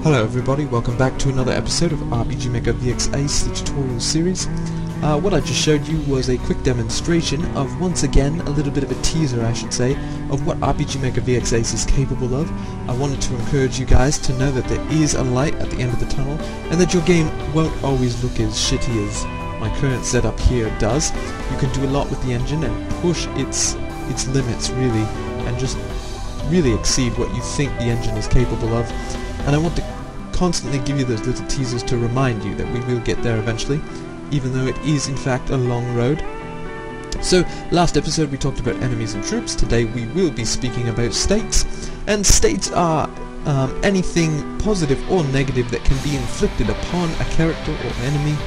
Hello everybody, welcome back to another episode of RMVXACE, the tutorial series. What I just showed you was a quick demonstration of, once again, a little bit of a teaser I should say, of what RMVXACE is capable of. I wanted to encourage you guys to know that there is a light at the end of the tunnel, and that your game won't always look as shitty as my current setup here does. You can do a lot with the engine and push its limits really, and just really exceed what you think the engine is capable of. And I want to constantly give you those little teasers to remind you that we will get there eventually, even though it is in fact a long road. So last episode we talked about enemies and troops. Today we will be speaking about states, and states are anything positive or negative that can be inflicted upon a character or enemy,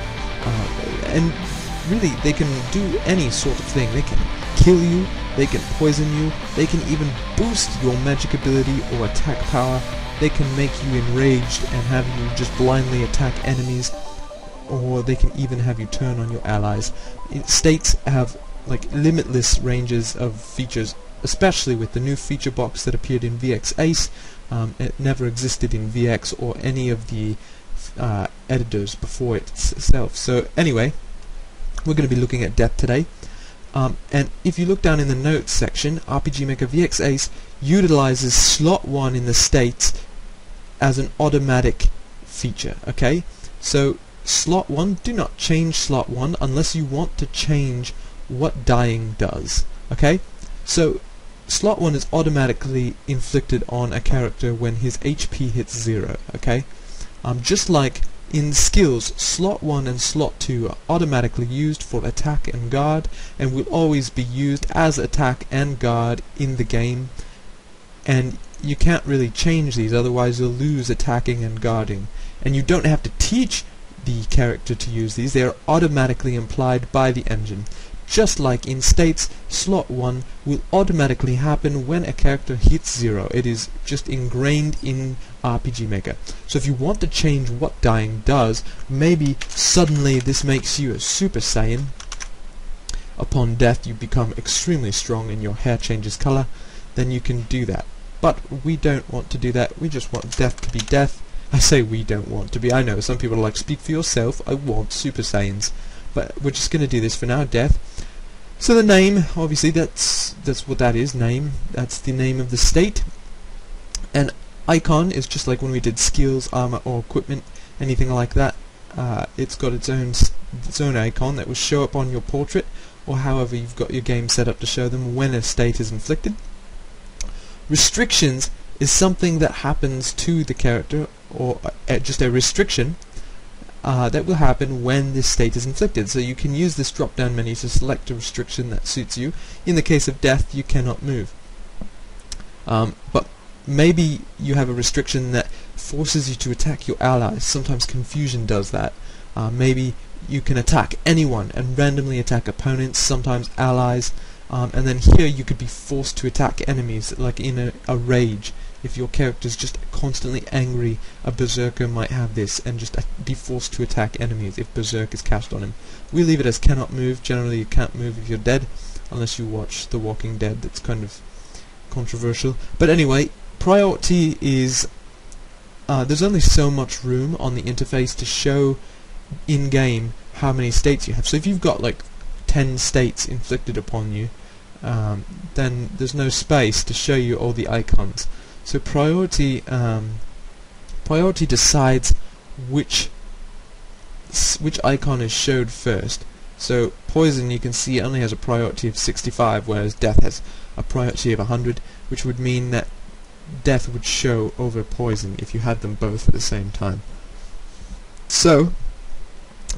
and really they can do any sort of thing. They can kill you, they can poison you, they can even boost your magic ability or attack power. They can make you enraged and have you just blindly attack enemies, or they can even have you turn on your allies. States have like limitless ranges of features, especially with the new feature box that appeared in VXACE. It never existed in VX or any of the editors before itself. So anyway, we're going to be looking at death today. And if you look down in the notes section, RMVXACE utilizes slot 1 in the states as an automatic feature. Okay, so slot 1, do not change slot 1 unless you want to change what dying does. Okay, so slot 1 is automatically inflicted on a character when his HP hits 0. Okay, just like in skills, slot 1 and slot 2 are automatically used for attack and guard, and will always be used as attack and guard in the game, and you can't really change these, otherwise you'll lose attacking and guarding. And you don't have to teach the character to use these, they are automatically implied by the engine. Just like in states, slot 1 will automatically happen when a character hits 0. It is just ingrained in RPG Maker. So if you want to change what dying does, maybe suddenly this makes you a Super Saiyan. Upon death you become extremely strong and your hair changes color, then you can do that. But we don't want to do that, we just want death to be death. I say we don't want to be, I know some people are like, speak for yourself, I want Super Saiyans. But we're just going to do this for now, death. So the name, obviously that's what that is, name. That's the name of the state. And icon is just like when we did skills, armor, or equipment, anything like that. It's got its own icon that will show up on your portrait, or however you've got your game set up to show them when a state is inflicted. Restrictions is something that happens to the character, or just a restriction that will happen when this state is inflicted. So you can use this drop down menu to select a restriction that suits you. In the case of death, you cannot move. But maybe you have a restriction that forces you to attack your allies. Sometimes confusion does that. Maybe you can attack anyone and randomly attack opponents, sometimes allies, and then here you could be forced to attack enemies, like in a rage. If your character's just constantly angry, a berserker might have this and just be forced to attack enemies if berserk is cast on him. We leave it as cannot move. Generally you can't move if you're dead, unless you watch The Walking Dead. That's kind of controversial. But anyway, priority is there's only so much room on the interface to show in-game how many states you have. So if you've got like 10 states inflicted upon you, then there's no space to show you all the icons. So priority decides which icon is showed first. So poison, you can see, only has a priority of 65, whereas death has a priority of 100, which would mean that death would show over poison if you had them both at the same time. So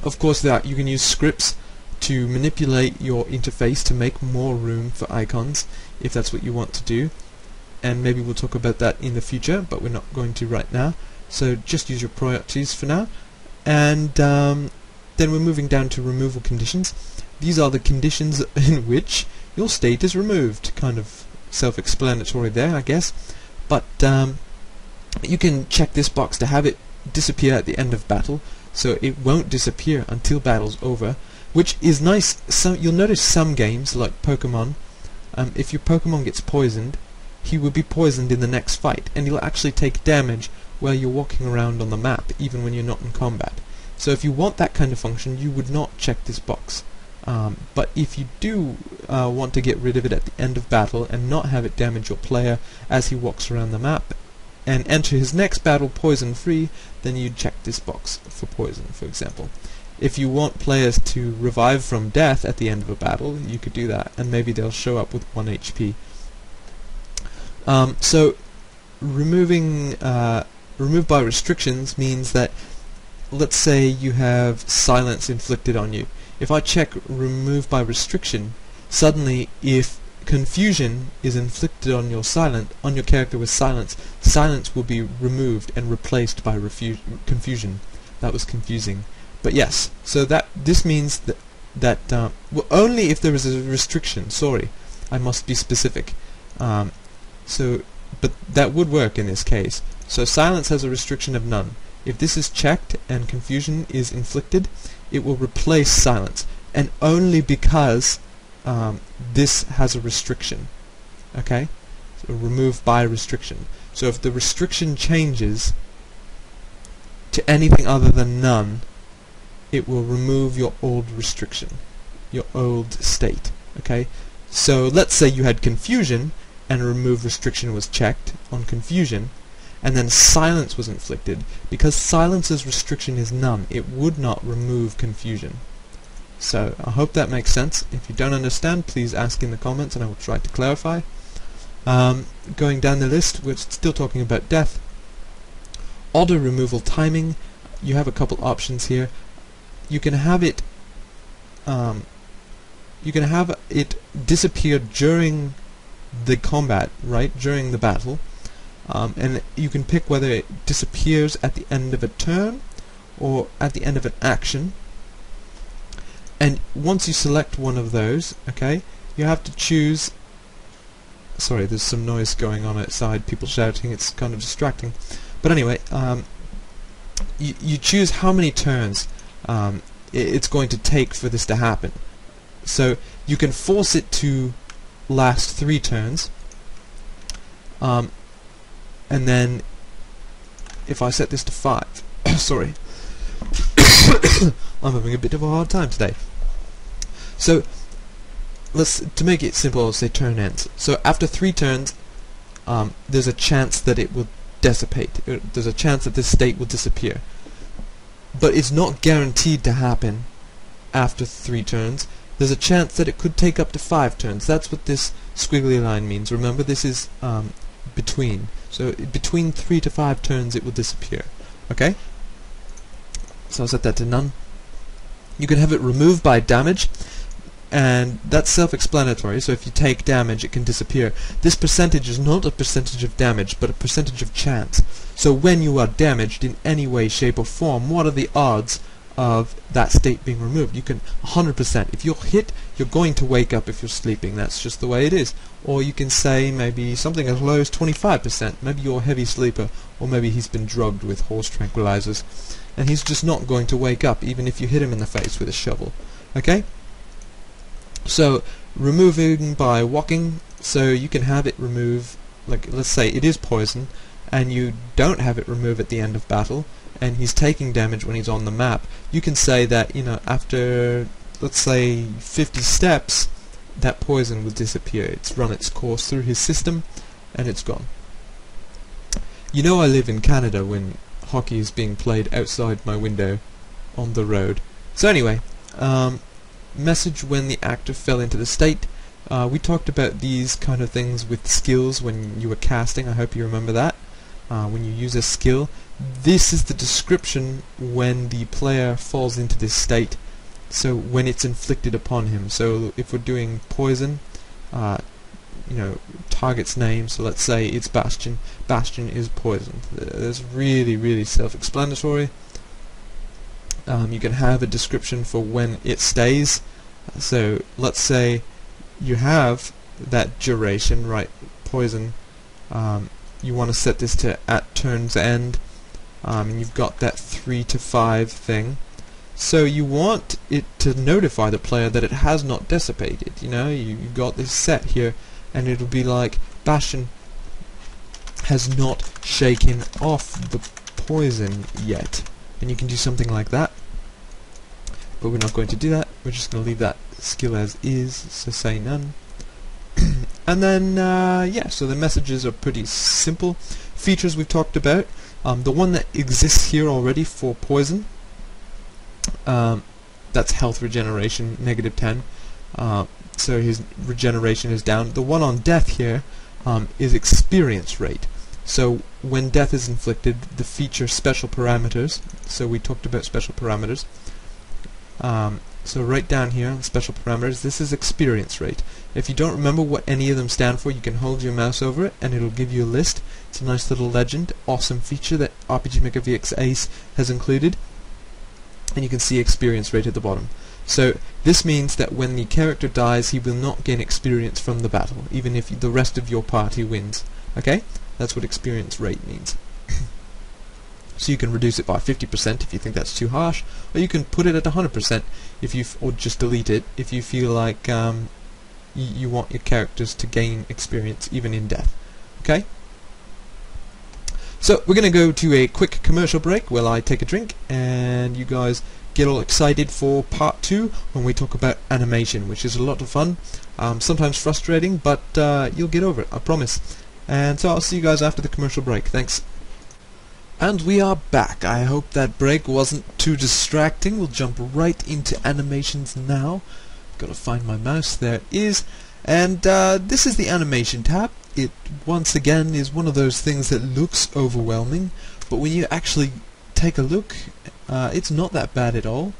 of course you can use scripts to manipulate your interface to make more room for icons, if that's what you want to do. And maybe we'll talk about that in the future, but we're not going to right now. So just use your priorities for now. And then we're moving down to removal conditions. These are the conditions in which your state is removed. Kind of self-explanatory there, I guess. But you can check this box to have it disappear at the end of battle, so it won't disappear until battle's over, which is nice. So you'll notice some games, like Pokemon, if your Pokemon gets poisoned, he will be poisoned in the next fight, and he'll actually take damage where you're walking around on the map even when you're not in combat. So if you want that kind of function, you would not check this box. But if you do want to get rid of it at the end of battle and not have it damage your player as he walks around the map and enter his next battle poison free, then you'd check this box for poison, for example. If you want players to revive from death at the end of a battle, you could do that, and maybe they'll show up with 1 HP. So remove by restrictions means that, let's say you have silence inflicted on you. If I check remove by restriction, suddenly if confusion is inflicted on your character with silence, silence will be removed and replaced by confusion. That was confusing. But yes, so this means that well, only if there is a restriction. Sorry, I must be specific. But that would work in this case. So silence has a restriction of none. If this is checked and confusion is inflicted, it will replace silence, and only because this has a restriction. Okay? So remove by restriction. So if the restriction changes to anything other than none, it will remove your old restriction, your old state. Okay? So let's say you had confusion and remove restriction was checked on confusion, and then silence was inflicted. Because silence's restriction is none, it would not remove confusion. So I hope that makes sense. If you don't understand, please ask in the comments and I will try to clarify. Going down the list, we're still talking about death. Auto removal timing, you have a couple options here. You can have it disappear during the combat, right, during the battle. And you can pick whether it disappears at the end of a turn or at the end of an action. And once you select one of those, okay, you have to choose. Sorry, there's some noise going on outside, people shouting, it's kind of distracting. But anyway, you choose how many turns it's going to take for this to happen. So you can force it to last 3 turns. And then if I set this to 5, sorry, I'm having a bit of a hard time today. So to make it simple, I'll say turn ends. So after 3 turns, there's a chance that it will dissipate. There's a chance that this state will disappear. But it's not guaranteed to happen after 3 turns. There's a chance that it could take up to 5 turns. That's what this squiggly line means. Remember, this is between. So between 3 to 5 turns it will disappear. Okay? So I'll set that to none. You can have it removed by damage, and that's self-explanatory. So if you take damage, it can disappear. This percentage is not a percentage of damage, but a percentage of chance. So when you are damaged in any way, shape or form, what are the odds of that state being removed? You can 100%. If you're hit, you're going to wake up if you're sleeping. That's just the way it is. Or you can say maybe something as low as 25%. Maybe you're a heavy sleeper, or maybe he's been drugged with horse tranquilizers, and he's just not going to wake up even if you hit him in the face with a shovel. Okay? So removing by walking, so you can have it remove, like let's say it is poison, and you don't have it remove at the end of battle, and he's taking damage when he's on the map. You can say that, you know, after, let's say, 50 steps, that poison will disappear. It's run its course through his system, and it's gone. You know, I live in Canada when hockey is being played outside my window on the road. So anyway, message when the actor fell into the state. We talked about these kind of things with skills when you were casting. I hope you remember that. When you use a skill, this is the description when the player falls into this state, so when it's inflicted upon him. So if we're doing poison, you know, target's name, so let's say it's Bastion. Bastion is poisoned. That's really self-explanatory. You can have a description for when it stays. So let's say you have that duration, right, poison. You want to set this to at turn's end, and you've got that 3 to 5 thing. So you want it to notify the player that it has not dissipated. You know, you got this set here, and it'll be like Bastion has not shaken off the poison yet. And you can do something like that, but we're not going to do that. We're just going to leave that skill as is, so say none. And then yeah, so the messages are pretty simple. Features we've talked about. The one that exists here already for poison, that's health regeneration, -10. So his regeneration is down. The one on death here is experience rate. So when death is inflicted, the feature special parameters. So we talked about special parameters. So right down here on special parameters, this is experience rate. If you don't remember what any of them stand for, you can hold your mouse over it and it'll give you a list. It's a nice little legend, awesome feature that RPG Maker VXACE has included. And you can see experience rate at the bottom. So this means that when the character dies, he will not gain experience from the battle, even if the rest of your party wins. Okay? That's what experience rate means. So you can reduce it by 50% if you think that's too harsh, or you can put it at 100% if you, or just delete it if you feel like you want your characters to gain experience even in death. Okay? So we're going to go to a quick commercial break while I take a drink, and you guys get all excited for part 2 when we talk about animation, which is a lot of fun, sometimes frustrating, but you'll get over it, I promise. And so I'll see you guys after the commercial break. Thanks. And we are back. I hope that break wasn't too distracting. We'll jump right into animations now. Gotta find my mouse. There it is. And this is the animation tab. It once again is one of those things that looks overwhelming, but when you actually take a look, it's not that bad at all.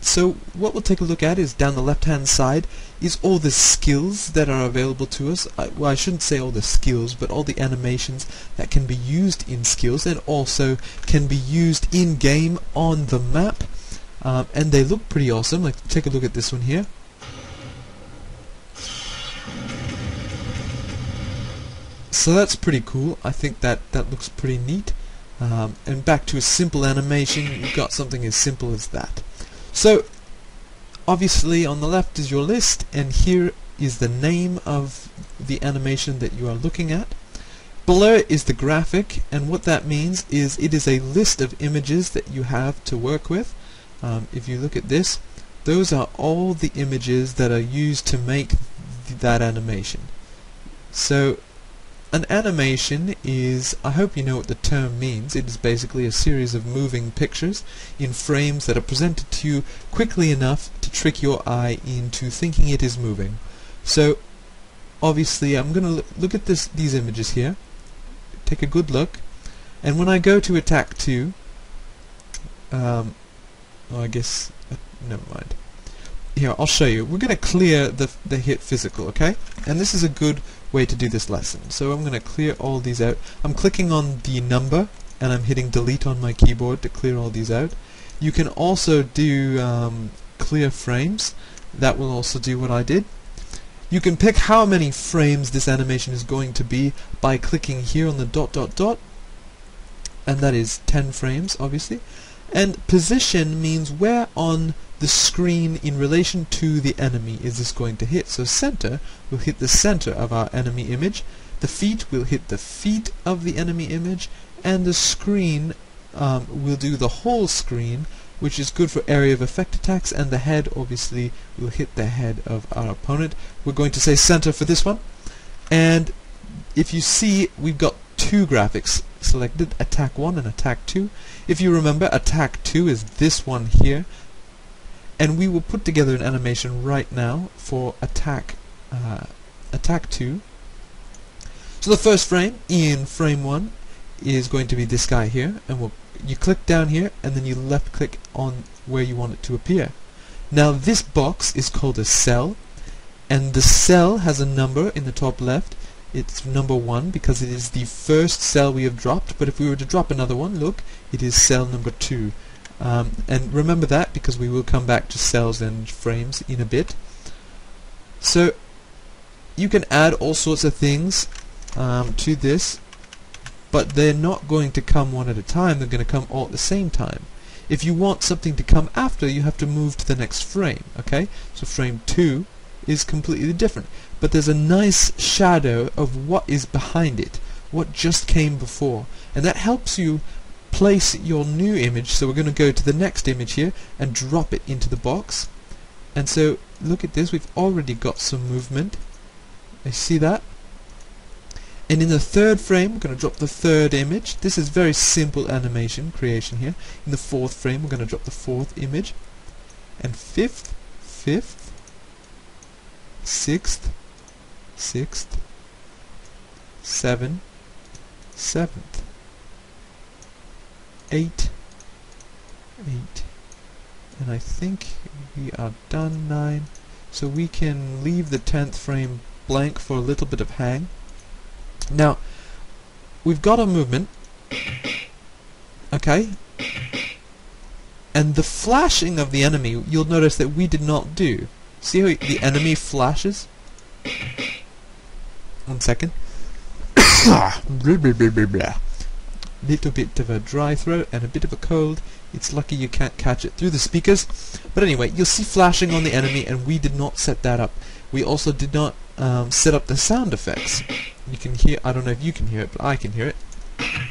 So what we'll take a look at is down the left hand side is all the skills that are available to us. Well, I shouldn't say all the skills, but all the animations that can be used in skills and also can be used in game on the map, and they look pretty awesome. Like, take a look at this one here. So that's pretty cool. I think that looks pretty neat. And back to a simple animation, you've got something as simple as that. So obviously on the left is your list, and here is the name of the animation that you are looking at. Below is the graphic, and what that means is it is a list of images that you have to work with. If you look at this, those are all the images that are used to make that animation. So an animation is, I hope you know what the term means, it is basically a series of moving pictures in frames that are presented to you quickly enough to trick your eye into thinking it is moving. So obviously I'm going to look at these images here, take a good look, and when I go to attack 2, oh, I guess, never mind. Here, I'll show you. We're going to clear the hit physical, okay? And this is a good way to do this lesson. So I'm going to clear all these out. I'm clicking on the number and I'm hitting delete on my keyboard to clear all these out. You can also do clear frames. That will also do what I did. You can pick how many frames this animation is going to be by clicking here on the ... and that is 10 frames, obviously. And position means where on the screen in relation to the enemy is this going to hit. So center will hit the center of our enemy image, the feet will hit the feet of the enemy image, and the screen will do the whole screen, which is good for area of effect attacks, and the head obviously will hit the head of our opponent. We're going to say center for this one, and if you see, we've got two graphics selected, attack 1 and attack 2. If you remember, attack 2 is this one here, and we will put together an animation right now for attack 2. So the first frame in frame 1 is going to be this guy here, and you click down here and then you left click on where you want it to appear. Now this box is called a cell, and the cell has a number in the top left. It's number 1 because it is the first cell we have dropped, but if we were to drop another one, look, it is cell number 2. And remember that because we will come back to cells and frames in a bit. So you can add all sorts of things to this, but they're not going to come one at a time, they're going to come all at the same time. If you want something to come after, you have to move to the next frame, okay? So frame 2 is completely different, but there's a nice shadow of what is behind it. what just came before, and that helps you place your new image. So we're going to go to the next image here and drop it into the box. And so look at this, we've already got some movement. I see that. And in the third frame we're going to drop the third image. This is very simple animation creation here. In the fourth frame we're going to drop the fourth image, and fifth, sixth, seventh, eight, and I think we are done 9. So we can leave the 10th frame blank for a little bit of hang. Now we've got a movement, okay, and the flashing of the enemy, you'll notice that we did not do. See how the enemy flashes? 1 second. Little bit of a dry throat and a bit of a cold. It's lucky you can't catch it through the speakers. But anyway, you'll see flashing on the enemy, and we did not set that up. We also did not set up the sound effects. You can hear, I don't know if you can hear it, but I can hear it.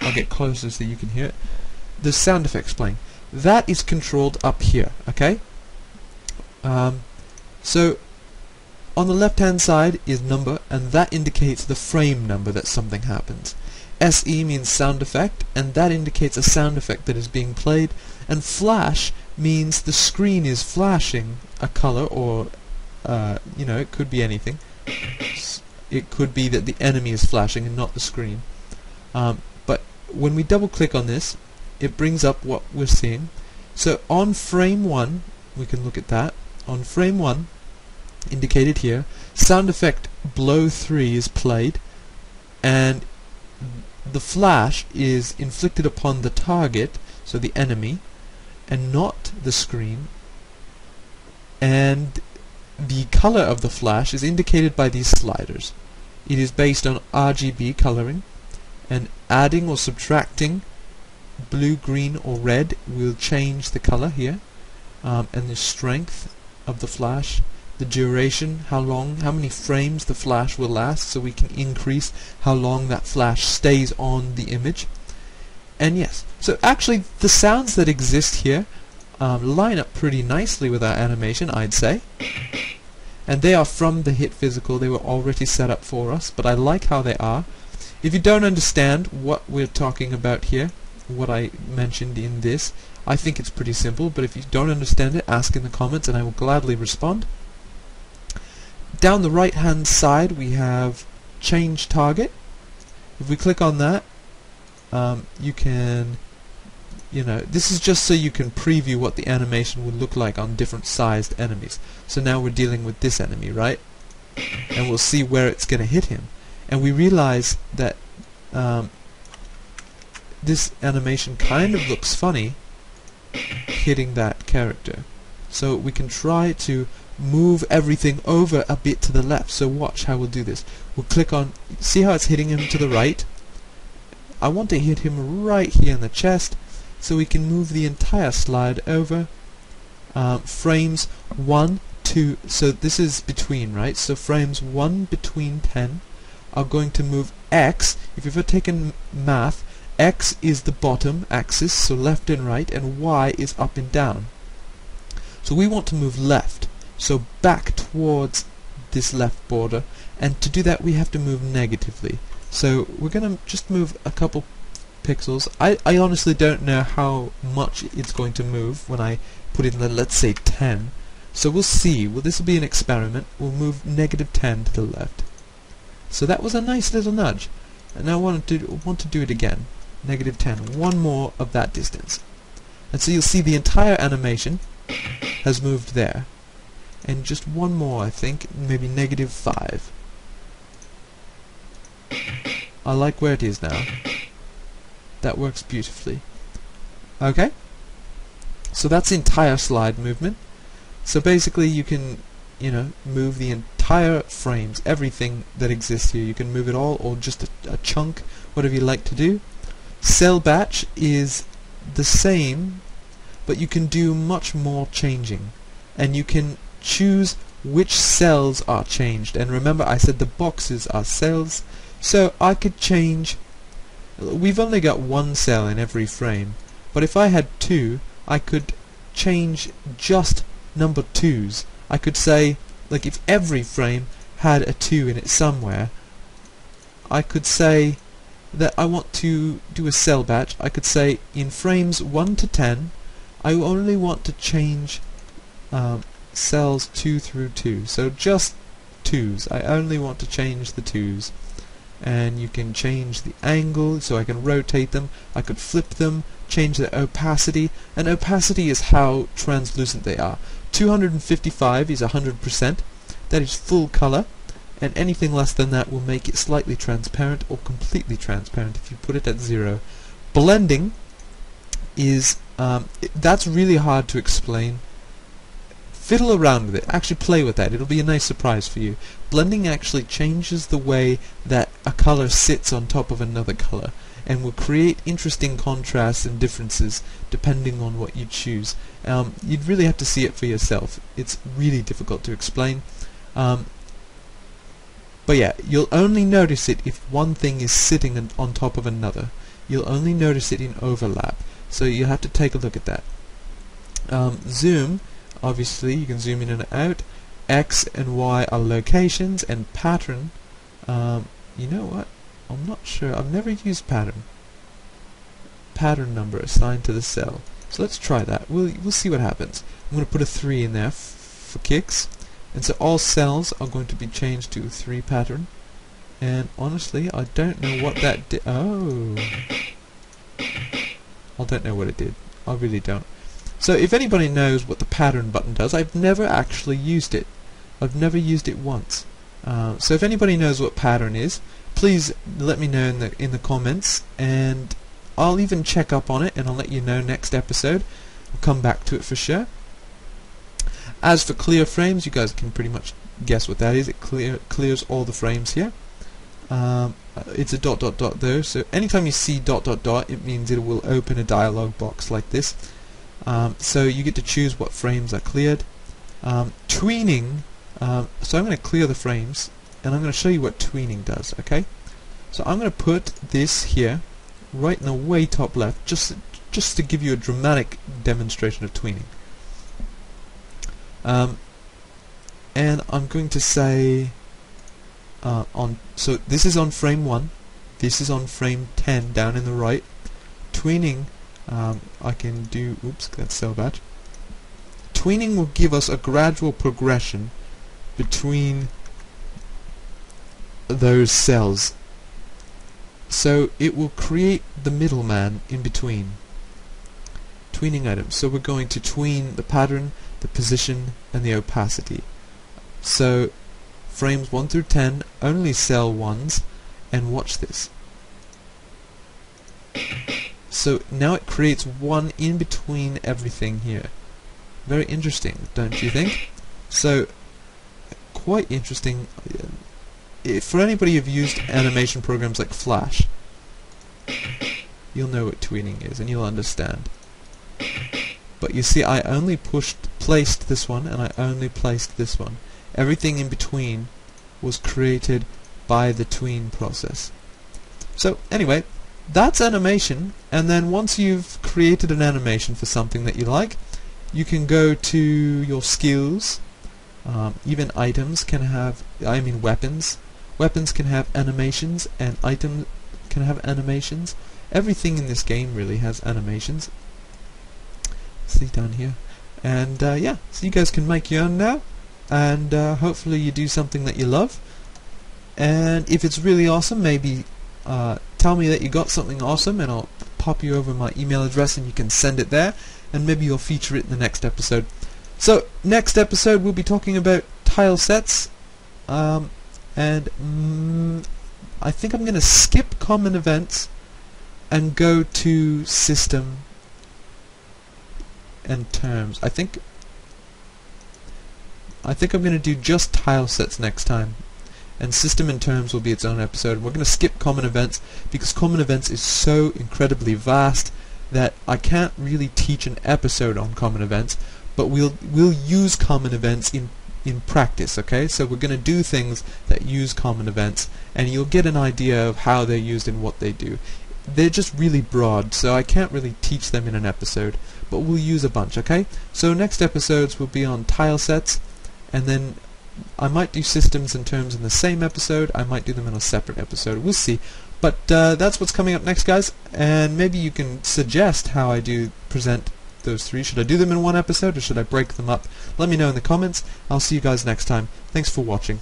I'll get closer so you can hear it. The sound effects playing. That is controlled up here, okay? So on the left hand side is number, and that indicates the frame number that something happens. SE means sound effect, and that indicates a sound effect that is being played. And flash means the screen is flashing a color, or you know, it could be anything. It could be that the enemy is flashing and not the screen. But when we double click on this, it brings up what we're seeing. So on frame 1, we can look at that. On frame 1, indicated here, sound effect blow 3 is played, and the flash is inflicted upon the target, so the enemy, and not the screen. And the color of the flash is indicated by these sliders. It is based on RGB coloring, and adding or subtracting blue, green, or red will change the color here, and the strength of the flash, the duration, how many frames the flash will last, so we can increase how long that flash stays on the image. And yes, so actually the sounds that exist here line up pretty nicely with our animation, I'd say. And they are from the Hit Physical. They were already set up for us, but I like how they are. If you don't understand what we're talking about here, what I mentioned in this, I think it's pretty simple, but if you don't understand it, ask in the comments and I will gladly respond. Down the right hand side we have change target. If we click on that, you can, you know, this is just so you can preview what the animation would look like on different sized enemies. So now we're dealing with this enemy, right? And we'll see where it's going to hit him. And we realize that this animation kind of looks funny hitting that character. So we can try to move everything over a bit to the left. So watch how we'll do this. We'll click on, see how it's hitting him to the right? I want to hit him right here in the chest, so we can move the entire slide over. Frames 1, 2, so this is between, right? So frames 1 between 10 are going to move X. If you've ever taken math, X is the bottom axis, so left and right, and Y is up and down. So we want to move left, so back towards this left border, and to do that we have to move negatively. So we're going to just move a couple pixels. I honestly don't know how much it's going to move when I put in the, let's say, 10. So we'll see. Well, this will be an experiment. We'll move -10 to the left. So that was a nice little nudge. And I want to do it again. -10. One more of that distance. And so you'll see the entire animation has moved there. And just one more, I think, maybe -5. I like where it is now. That works beautifully. Okay? So that's the entire slide movement. So basically you can, you know, move the entire frames, everything that exists here. You can move it all, or just a chunk, whatever you like to do. Cell batch is the same, but you can do much more changing. And you can choose which cells are changed. And remember, I said the boxes are cells. So I could change we've only got one cell in every frame, but if I had two, I could change just number 2's. I could say, like, if every frame had a 2 in it somewhere, I could say that I want to do a cell batch. I could say in frames 1 to 10, I only want to change cells 2 through 2. So just 2's. I only want to change the 2's. And you can change the angle, so I can rotate them. I could flip them, change the opacity, and opacity is how translucent they are. 255 is 100%. That is full color, and anything less than that will make it slightly transparent or completely transparent if you put it at 0. Blending is that's really hard to explain. Fiddle around with it. Actually play with that. It'll be a nice surprise for you. Blending actually changes the way that a color sits on top of another color, and will create interesting contrasts and differences depending on what you choose. You'd really have to see it for yourself. It's really difficult to explain. But yeah, you'll only notice it if one thing is sitting on top of another. You'll only notice it in overlap. So you have to take a look at that. Zoom, obviously you can zoom in and out. X and Y are locations, and pattern, you know what? I'm not sure. I've never used pattern. Pattern number assigned to the cell. So let's try that. We'll see what happens. I'm going to put a 3 in there for kicks. And so all cells are going to be changed to 3 pattern. And honestly, I don't know what that did. Oh. I don't know what it did. I really don't. So if anybody knows what the pattern button does, I've never actually used it. I've never used it once. So if anybody knows what pattern is, please let me know in the comments, and I'll even check up on it, and I'll let you know next episode. I'll come back to it for sure. As for clear frames, you guys can pretty much guess what that is. It clears all the frames here. It's a ... though, so anytime you see ... it means it will open a dialog box like this. So you get to choose what frames are cleared. Tweening, so I'm going to clear the frames, and I'm going to show you what tweening does, okay? So I'm going to put this here, right in the way top left, just to give you a dramatic demonstration of tweening. And I'm going to say, so this is on frame 1, this is on frame 10 down in the right. Tweening, I can do, oops, that's cell batch. Tweening will give us a gradual progression between those cells. So it will create the middleman in between. Tweening items. So we're going to tween the pattern, the position, and the opacity. So frames 1 through 10, only cell 1s, and watch this. So now it creates one in between everything here. Very interesting, don't you think? So, quite interesting. For anybody who've used animation programs like Flash, you'll know what tweening is, and you'll understand. But you see, I only placed this one, and I only placed this one. Everything in between was created by the tween process. So, anyway, that's animation, and then once you've created an animation for something that you like, you can go to your skills. Even items can have, weapons. Weapons can have animations, and items can have animations. Everything in this game really has animations. See down here. And yeah, so you guys can make your own now, and hopefully you do something that you love. And if it's really awesome, maybe tell me that you got something awesome, and I'll pop you over my email address and you can send it there, and maybe you'll feature it in the next episode. So next episode we'll be talking about tile sets, and I think I'm going to skip common events and go to system and terms. I think I'm going to do just tile sets next time, and system and terms will be its own episode. We're going to skip common events because common events is so incredibly vast that I can't really teach an episode on common events, but we'll use common events in practice, okay? So we're going to do things that use common events, and you'll get an idea of how they're used and what they do. they're just really broad, so I can't really teach them in an episode, but we'll use a bunch, okay? So next episodes will be on tile sets, and then I might do systems and terms in the same episode, I might do them in a separate episode, we'll see. But that's what's coming up next, guys, and maybe you can suggest how I do present those three. Should I do them in one episode, or should I break them up? Let me know in the comments. I'll see you guys next time. Thanks for watching.